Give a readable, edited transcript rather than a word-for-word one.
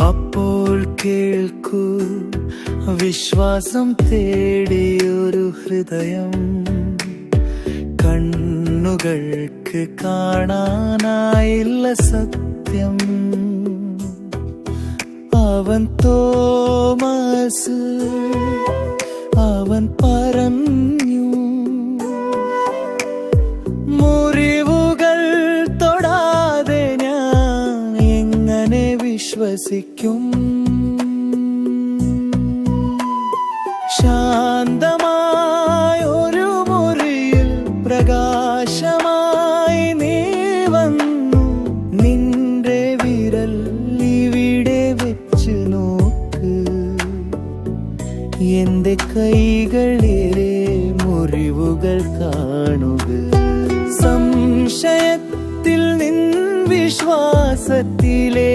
അപ്പോൾ കേൾക്കൂ, വിശ്വാസം തേടിയൊരു ഹൃദയം, കണ്ണുകൾക്ക് കാണാനായില്ല സത്യം. അവൻ തോമസ്, അവൻ പറഞ്ഞു, മുറിവുകൾ തൊടാതെ ഞാൻ എങ്ങനെ വിശ്വസിക്കും? ശാന്തമായൊരു മുറിയിൽ പ്രകാശമായി നീ വന്നു. നിന്റെ വിരൽ ഇവിടെ വെച്ച് നോക്ക്, എന്റെ കൈകളിലെ മുറിവുകൾ കാണുക. സംശയത്തിൽ നിൻ വിശ്വാസത്തിലെ